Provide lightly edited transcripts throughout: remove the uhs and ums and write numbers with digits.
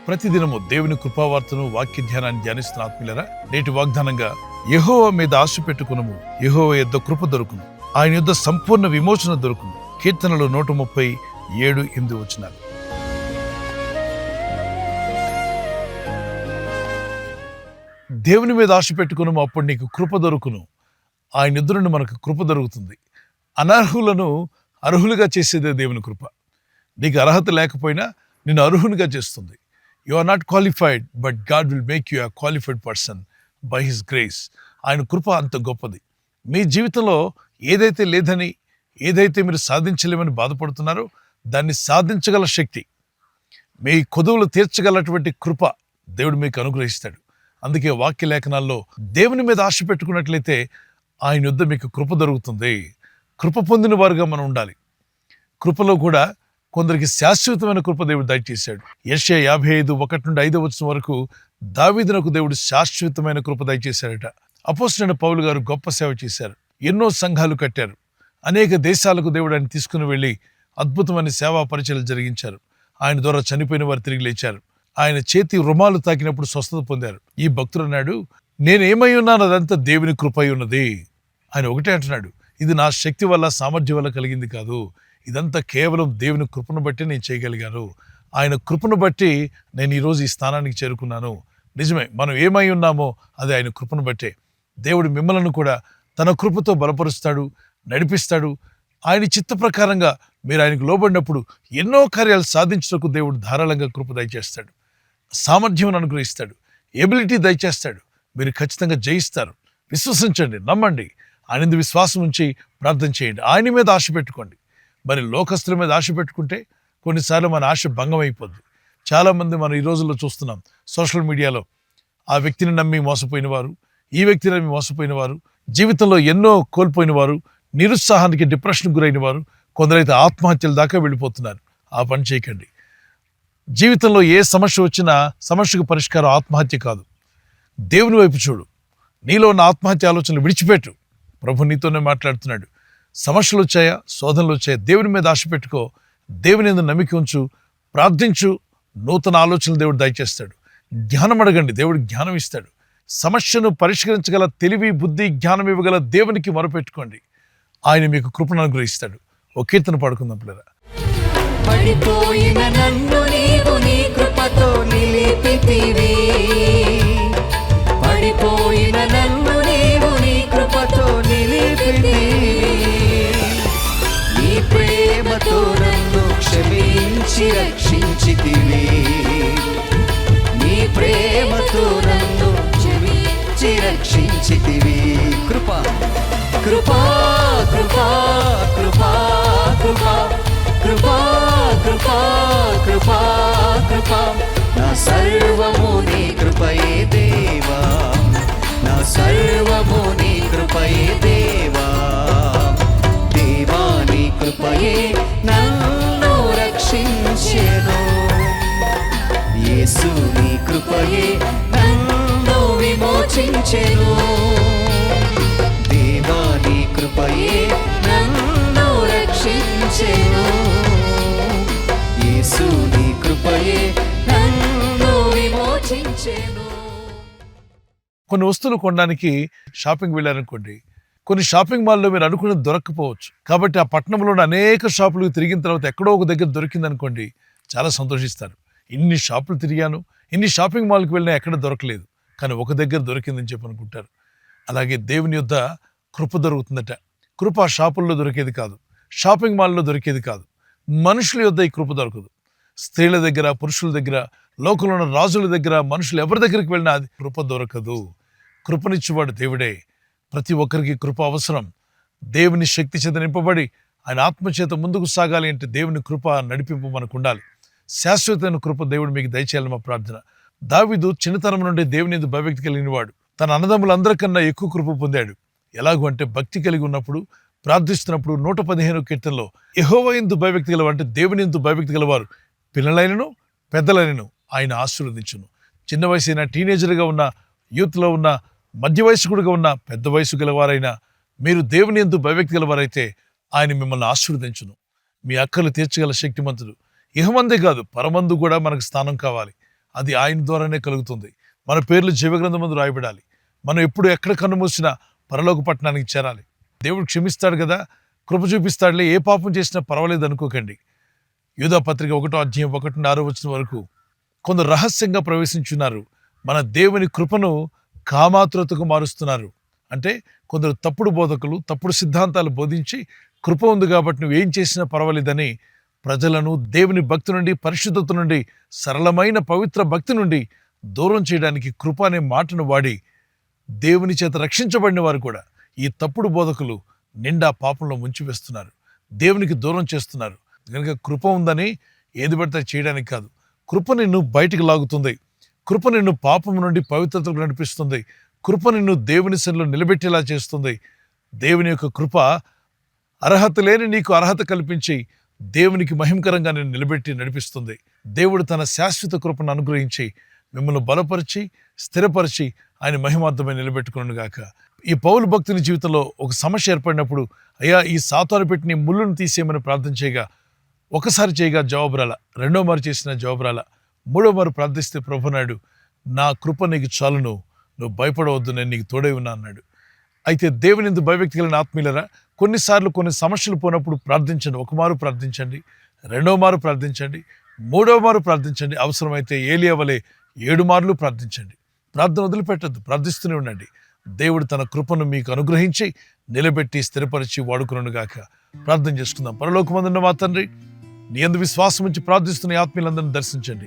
ప్రతిదినము దేవుని కృపావార్తను వాక్య ధ్యానాన్ని ధ్యానిస్తున్న ఆత్మీయులారా, నేటి వాగ్దానంగా యెహోవా మీద ఆశ పెట్టుకునము, యెహోవా యొద్ద కృప దొరుకును, ఆయన యొద్ద సంపూర్ణ విమోచన దొరుకును. కీర్తనలు 137:8. దేవుని మీద ఆశ పెట్టుకునము, అప్పుడు నీకు కృప దొరుకును. ఆయన ఎదురు నుండి మనకు కృప దొరుకుతుంది. అనర్హులను అర్హులుగా చేసేదే దేవుని కృప. నీకు అర్హత లేకపోయినా నిన్ను అర్హునిగా చేస్తుంది. You are not qualified, but God will make you a qualified person by his grace. ఆయన కృప అంత గొప్పది. మీ జీవితంలో ఏదైతే లేదని, ఏదైతే మీరు సాధించలేమని బాధపడుతున్నారో దాన్ని సాధించగల శక్తి, మీ కొదువులు తీర్చగలటువంటి కృప దేవుడు మీకు అనుగ్రహిస్తాడు. అందుకే వాక్య లేఖనాల్లో దేవుని మీద ఆశ పెట్టుకున్నట్లయితే ఆయన యొద్ద మీకు కృప దొరుకుతుంది. కృప పొందిన వారుగా మనం ఉండాలి. కృపలో కూడా కొందరికి శాశ్వతమైన కృప దేవుడు దయచేశాడు. యెషయా 55:1-5 వరకు దావీదునకు దేవుడు శాశ్వతమైన కృప దయచేశాడట. అపోస్తలుడైన పౌలు గారు గొప్ప సేవ చేశారు. ఎన్నో సంఘాలు కట్టారు. అనేక దేశాలకు దేవుడు ఆయన తీసుకుని వెళ్ళి అద్భుతమైన సేవా పరిచయాలు జరిగించారు. ఆయన ద్వారా చనిపోయిన వారు తిరిగి లేచారు. ఆయన చేతి రుమాలు తాకినప్పుడు స్వస్థత పొందారు. ఈ భక్తుడు అన్నాడు, నేనేమై ఉన్నాను అదంతా దేవుని కృప అయి ఉన్నది. ఆయన ఒకటే అంటున్నాడు, ఇది నా శక్తి వల్ల, సామర్థ్యం వల్ల కలిగింది కాదు, ఇదంతా కేవలం దేవుని కృపను బట్టి నేను చేయగలిగాను. ఆయన కృపను బట్టి నేను ఈరోజు ఈ స్థానానికి చేరుకున్నాను. నిజమే, మనం ఏమై ఉన్నామో అది ఆయన కృపను బట్టే. దేవుడు మిమ్మల్ని కూడా తన కృపతో బలపరుస్తాడు, నడిపిస్తాడు. ఆయన చిత్త ప్రకారంగా మీరు ఆయనకు లోబడినప్పుడు ఎన్నో కార్యాలు సాధించడానికి దేవుడు ధారాళంగా కృప దయచేస్తాడు, సామర్థ్యం అనుగ్రహిస్తాడు, ఎబిలిటీ దయచేస్తాడు. మీరు ఖచ్చితంగా జయిస్తారు. విశ్వసించండి, నమ్మండి. ఆయన విశ్వాసం ఉంచి ప్రార్థన చేయండి. ఆయన మీద ఆశ పెట్టుకోండి. మరి లోకస్తుల మీద ఆశ పెట్టుకుంటే కొన్నిసార్లు మన ఆశ భంగం అయిపోద్ది. చాలామంది మనం ఈ రోజుల్లో చూస్తున్నాం సోషల్ మీడియాలో, ఆ వ్యక్తిని నమ్మి మోసపోయిన వారు, ఈ వ్యక్తిని నమ్మి మోసపోయిన వారు, జీవితంలో ఎన్నో కోల్పోయిన వారు, నిరుత్సాహానికి డిప్రెషన్ గురైన వారు, కొందరైతే ఆత్మహత్యల దాకా వెళ్ళిపోతున్నారు. ఆ పని చేయకండి. జీవితంలో ఏ సమస్య వచ్చినా సమస్యకు పరిష్కారం ఆత్మహత్య కాదు. దేవుని వైపు చూడు. నీలో ఉన్న ఆత్మహత్య ఆలోచనలు విడిచిపెట్టు. ప్రభు నీతోనే మాట్లాడుతున్నాడు. సమస్యలు వచ్చాయా, శోధనలు వచ్చాయా, దేవుని మీద ఆశ పెట్టుకో. దేవుని యందు నమ్మిక ఉంచు, ప్రార్థించు. నూతన ఆలోచనలు దేవుడు దయచేస్తాడు. జ్ఞానం అడగండి, దేవుడు జ్ఞానం ఇస్తాడు. సమస్యను పరిష్కరించగల తెలివి, బుద్ధి, జ్ఞానం ఇవ్వగల దేవునికి మొరపెట్టుకోండి. ఆయన మీకు కృపను అనుగ్రహిస్తాడు. ఓ కీర్తన పాడుకుందాం పిల్లరా. పడిపోయిన నన్ను నీవు నీ కృపతో నిలిపితివి, పడిపోయిన నన్ను నీవు నీ కృపతో నిలిపితివి, నీ ప్రేమతో నన్ను క్షమించి రక్షించితివి, నీ ప్రేమతో నన్ను క్షమించి రక్షించితివి. కృపా కృపా కృపా కృపా కృపా కృపా కృపా కృపా కృపా, నా సర్వము నీ కృపయే దేవా, నా సర్వము నీ కృపయే దేవా, దేవా నీ కృపయే నన్ను రక్షించెను, యేసు నీ కృపయే నన్ను విమోచించెను, దేవా నీ కృపయే నన్ను రక్షించెను, యేసు నీ కృపయే నన్ను విమోచించెను. కొన్ని వస్తువులు కొనడానికి షాపింగ్ వెళ్ళారనుకోండి, కొన్ని షాపింగ్ మాల్లో మీరు అనుకున్నది దొరకకపోవచ్చు. కాబట్టి ఆ పట్టణంలోని అనేక షాపులకు తిరిగిన తర్వాత ఎక్కడో ఒక దగ్గర దొరికిందనుకోండి, చాలా సంతోషిస్తారు. ఇన్ని షాపులు తిరిగాను, ఇన్ని షాపింగ్ మాల్కి వెళ్ళినా ఎక్కడ దొరకలేదు, కానీ ఒక దగ్గర దొరికిందని చెప్పి అనుకుంటారు. అలాగే దేవుని యొద్ద కృప దొరుకుతుందట. కృప షాపుల్లో దొరికేది కాదు, షాపింగ్ మాల్లో దొరికేది కాదు. మనుషుల యొద్ద ఈ కృప దొరకదు. స్త్రీల దగ్గర, పురుషుల దగ్గర, లోకంలో ఉన్న రాజుల దగ్గర, మనుషులు ఎవరి దగ్గరికి వెళ్ళినా అది కృప దొరకదు. కృపనిచ్చేవాడు దేవుడే. ప్రతి ఒక్కరికి కృప అవసరం. దేవుని శక్తి చేత నింపబడి ఆయన ఆత్మచేత ముందుకు సాగాలి అంటే దేవుని కృప నడిపింపు మనకు ఉండాలి. శాశ్వతమైన కృప దేవుడు మీకు దయచేయాలి మా ప్రార్థన. దావీదు చిన్నతనం నుండి దేవుని యందు భయభక్తి కలిగిన వాడు. తన అన్నదమ్ములందరికన్నా ఎక్కువ కృప పొందాడు. ఎలాగూ అంటే భక్తి కలిగి ఉన్నప్పుడు, ప్రార్థిస్తున్నప్పుడు 115 కీర్తనలో యెహోవా యందు భయభక్తి గలవారు, అంటే దేవుని యందు భయభక్తి గలవారు పిల్లలైనను పెద్దలైనను ఆయన ఆశీర్వదించును. చిన్న వయసు అయినా, టీనేజర్గా ఉన్న, యూత్లో ఉన్న, మధ్య వయస్కుడిగా ఉన్న, పెద్ద వయసు గలవారైనా మీరు దేవుని యందు భయభక్తి గలవారైతే ఆయన మిమ్మల్ని ఆశీర్వదించును. మీ అక్కలు తీర్చగల శక్తిమంతుడు. ఇహమందే కాదు, పరమందు కూడా మనకు స్థానం కావాలి. అది ఆయన ద్వారానే కలుగుతుంది. మన పేర్లు జీవగ్రంథమందు రాయబడాలి. మనం ఎప్పుడు ఎక్కడ కన్ను మూసినా పరలోక పట్టణానికి చేరాలి. దేవుడు క్షమిస్తాడు కదా, కృప చూపిస్తాడులే, ఏ పాపం చేసినా పర్వాలేదు అనుకోకండి. యూదా పత్రిక 1వ అధ్యాయం 1-6 వరకు కొందరు రహస్యంగా ప్రవేశించున్నారు. మన దేవుని కృపను కామాతురతకు మారుస్తున్నారు. అంటే కొందరు తప్పుడు బోధకులు తప్పుడు సిద్ధాంతాలు బోధించి కృప ఉంది కాబట్టి నువ్వేం చేసినా పర్వాలేదని ప్రజలను దేవుని భక్తి నుండి, పరిశుద్ధత నుండి, సరళమైన పవిత్ర భక్తి నుండి దూరం చేయడానికి కృప అనే మాటను వాడి దేవుని చేత రక్షించబడిన వారు కూడా ఈ తప్పుడు బోధకులు నిండా పాపంలో ముంచివేస్తున్నారు, దేవునికి దూరం చేస్తున్నారు. కనుక కృప ఉందని ఏది పడితే చేయడానికి కాదు. కృప నిన్ను బయటికి లాగుతుంది. కృప నిన్ను పాపం నుండి పవిత్రతకు నడిపిస్తుంది. కృప నిన్ను దేవుని సన్నిధిలో నిలబెట్టేలా చేస్తుంది. దేవుని యొక్క కృప అర్హత లేని నీకు అర్హత కల్పించి దేవునికి మహిమకరంగా నేను నిలబెట్టి నడిపిస్తుంది. దేవుడు తన శాశ్వత కృపను అనుగ్రహించి మిమ్మల్ని బలపరిచి స్థిరపరిచి ఆయన మహిమార్థమై నిలబెట్టుకున్నాను గాక. ఈ పౌలు భక్తుని జీవితంలో ఒక సమస్య ఏర్పడినప్పుడు, అయ్యా ఈ సాతాను పెట్టి నీ ముళ్ళును తీసేయమని ప్రార్థన చేయగా ఒకసారి చేయగా జవాబు రాల, రెండో మారు చేసిన జవాబు రాల, మూడో మారు ప్రార్థిస్తే ప్రభునాడు నా కృప నీకు చాలును, నువ్వు భయపడవద్దు, నేను నీకు తోడై ఉన్నా అన్నాడు. అయితే దేవుని యందు భయభక్తి కలిగిన ఆత్మీయులరా, కొన్నిసార్లు కొన్ని సమస్యలు పోయినప్పుడు ప్రార్థించండి. ఒక మారు ప్రార్థించండి, రెండో మారు ప్రార్థించండి, మూడో మారు ప్రార్థించండి, అవసరమైతే ఏలియా వలె 7 మార్లు ప్రార్థించండి. ప్రార్థన వదిలిపెట్టద్దు, ప్రార్థిస్తూనే ఉండండి. దేవుడు తన కృపను మీకు అనుగ్రహించి నిలబెట్టి స్థిరపరిచి వాడుకును గాక. ప్రార్థన చేసుకుందాం. పరలోకమందున్న మా తండ్రి, నీ యందు విశ్వాసం ఉంచి ప్రార్థిస్తున్న ఆత్మీయులందరినీ దర్శించండి.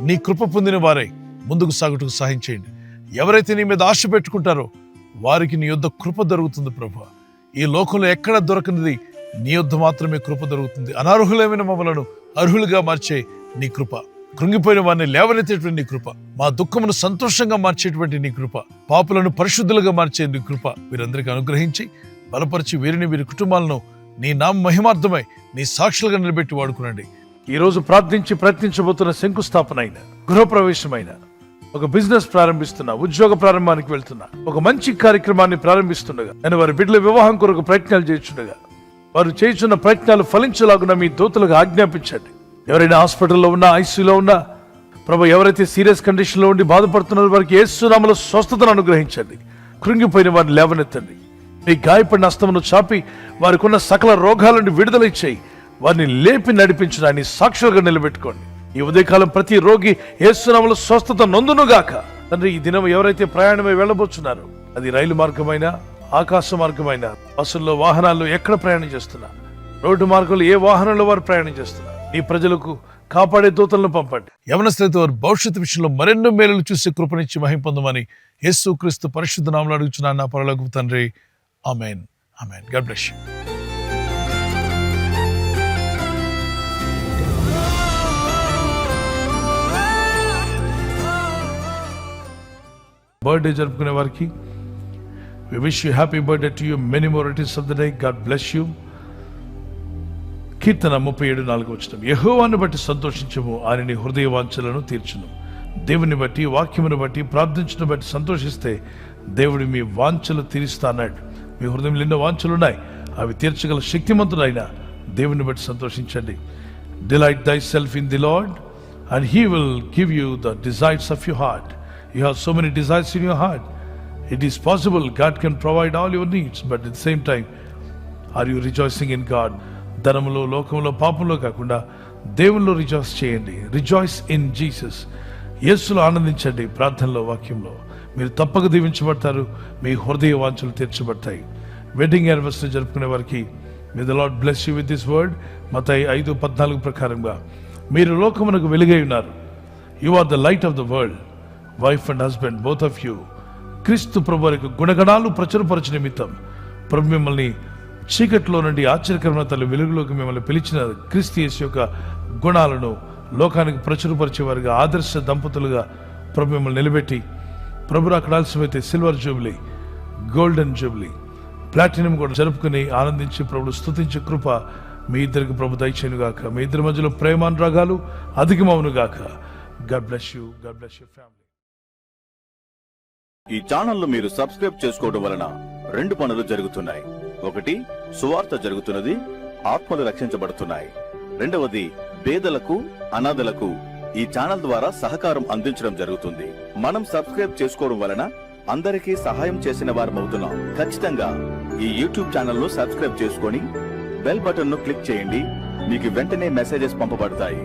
నీ కృప పొందిన వారై ముందుకు సాగుటకు సహాయం చేయండి. ఎవరైతే నీ మీద ఆశ పెట్టుకుంటారో వారికి నీ యొద్ద కృప దొరుకుతుంది ప్రభువా. ఈ లోకంలో ఎక్కడ దొరకనిది నీ యొద్ద మాత్రమే కృప దొరుకుతుంది. అనర్హులమైన మమ్మలను అర్హులుగా మార్చే నీ కృప, కృంగిపోయిన వారిని లేవనెత్తేటువంటి నీ కృప, మా దుఃఖమును సంతోషంగా మార్చేటువంటి నీ కృప, పాపులను పరిశుద్ధులుగా మార్చే నీ కృప వీరందరికీ అనుగ్రహించి బలపరిచి వీరిని వీరి కుటుంబాలను నీ నామ మహిమార్థమై నీ సాక్షులుగా నిలబెట్టి వాడుకునండి. ఈ రోజు ప్రార్థించి ప్రయత్నించబోతున్న శంకుస్థాపన అయిన, గృహప్రవేశమైన, ఒక బిజినెస్ ప్రారంభిస్తున్నా, ఉద్యోగ ప్రారంభానికి వెళ్తున్నా, ఒక మంచి కార్యక్రమాన్ని ప్రారంభిస్తుండగా, నేను వారి బిడ్డల వివాహం కొరకు ప్రయత్నాలు చేస్తుండగా వారు చేస్తున్న ప్రయత్నాలు ఫలించలాగున మీ దూతలకు ఆజ్ఞాపించండి. ఎవరైనా హాస్పిటల్లో ఉన్నా, ఐసీయూలో ఉన్నా ప్రభు, ఎవరైతే సీరియస్ కండిషన్లో ఉండి బాధపడుతున్నారో వారికి యేసు నామములో స్వస్థతను అనుగ్రహించండి. కృంగిపోయిన వారిని లేవనెత్తండి. మీ గాయపడిన హస్తమును చాపి వారికి ఉన్న సకల రోగాల నుండి విడుదల ఇచ్చేయి. వారిని లేపి నడిపించడాన్ని సాక్షులుగా నిలబెట్టుకోండి. ఈ ఉదయకాలం ప్రతి రోగి యేసు నామములో స్వస్థత నొందునుగాక. తండ్రి, ఈ దినం ఎవరైతే ప్రయాణమై వెళ్ళబోతున్నారో, అది రైలు మార్గమైనా, ఆకాశ మార్గమైనా, బస్సుల్లో, వాహనాల్లో ఎక్కడ ప్రయాణం చేస్తున్నా, రోడ్డు మార్గంలో ఏ వాహనంలో వారు ప్రయాణం చేస్తున్నా, ఈ ప్రజలకు కాపాడే దూతలను పంపండి. యవనస్తులైతే వారు భవిష్యత్తు విషయంలో మరెన్నో మేలులు చూసి కృపనిచ్చి మహిమ పొందమని యేసుక్రీస్తు పరిశుద్ధ నామములో అడుగుచున్నాను నా పరలోకపు తండ్రి. ఆమేన్. ఆమేన్. God bless you. బర్త్డే జరుపుకునే వారికి we wish you happy birthday to you, many more days of the day. God bless you. కీర్తన 37:4 యెహోవాను బట్టి సంతోషించము, ఆయన నీ హృదయ వాంఛలను తీర్చును. దేవుని బట్టి, వాక్యమును బట్టి, ప్రార్థించను బట్టి సంతోషిస్తే దేవుడు మీ వాంఛలు తీరుస్తా అన్నాడు. మీ హృదయంలో ఎన్నో వాంఛలు ఉన్నాయి, అవి తీర్చగల శక్తిమంతుడైన దేవుని బట్టి సంతోషించండి. Delight thyself in the Lord and he will give you the desires of your heart. You have so many desires in your heart. It is possible God can provide all your needs, but at the same time, are you rejoicing in God? ధనములో, లోకంలో, పాపంలో కాకుండా దేవుల్లో rejoice చేయండి. Rejoice in Jesus. యేసులో ఆనందించండి. ప్రార్థనలో, వాక్యంలో మీరు తప్పక దీవించబడతారు. మీ హృదయ వాంఛలు తీర్చబడతాయి. వెడ్డింగ్ యానివర్సరీ జరుపుకునే వారికి may the lord bless you with this word. Mattayi 5:14 ప్రకారంగా మీరు లోకమునకు వెలుగై ఉన్నారు. You are the light of the world. Wife and husband, both of you, Kristu ప్రభు యొక్క గుణగణాలు ప్రచురపరచు నిమిత్తం ప్రభు మిమ్మల్ని చీకట్లో నుండి ఆశ్చర్యకరమైన తల్లి వెలుగులోకి మిమ్మల్ని పిలిచిన క్రీస్తు యేసు యొక్క గుణాలను లోకానికి ప్రచురపరిచేవారుగా, ఆదర్శ దంపతులుగా ప్రభు మిమ్మల్ని నిలబెట్టి, ప్రభు అక్కడ ఆలస్యమైతే silver jubilee, golden jubilee, platinum కూడా జరుపుకుని ఆనందించి ప్రభుడు స్తుతించే కృప మీ ఇద్దరికి ప్రభు దయచేయునుగాక. మీ ఇద్దరి మధ్యలో ప్రేమానురాగాలు అధికమవునుగాక. God bless you. God bless you family. ఈ ఛానల్ను మీరు సబ్స్క్రైబ్ చేసుకోవడం వలన 2 పనులు జరుగుతున్నాయి. ఒకటి, సువార్త జరుగుతున్నది, ఆత్మలు రక్షించబడుతున్నాయి. రెండవది, పేదలకు, అనాథలకు ఈ ఛానల్ ద్వారా సహకారం అందించడం జరుగుతుంది. మనం సబ్స్క్రైబ్ చేసుకోవడం వలన అందరికీ సహాయం చేసిన వారమవుతున్నాం. ఖచ్చితంగా ఈ యూట్యూబ్ ఛానల్ ను సబ్స్క్రైబ్ చేసుకొని బెల్ బటన్ ను క్లిక్ చేయండి. మీకు వెంటనే మెసేజెస్ పంపబడతాయి.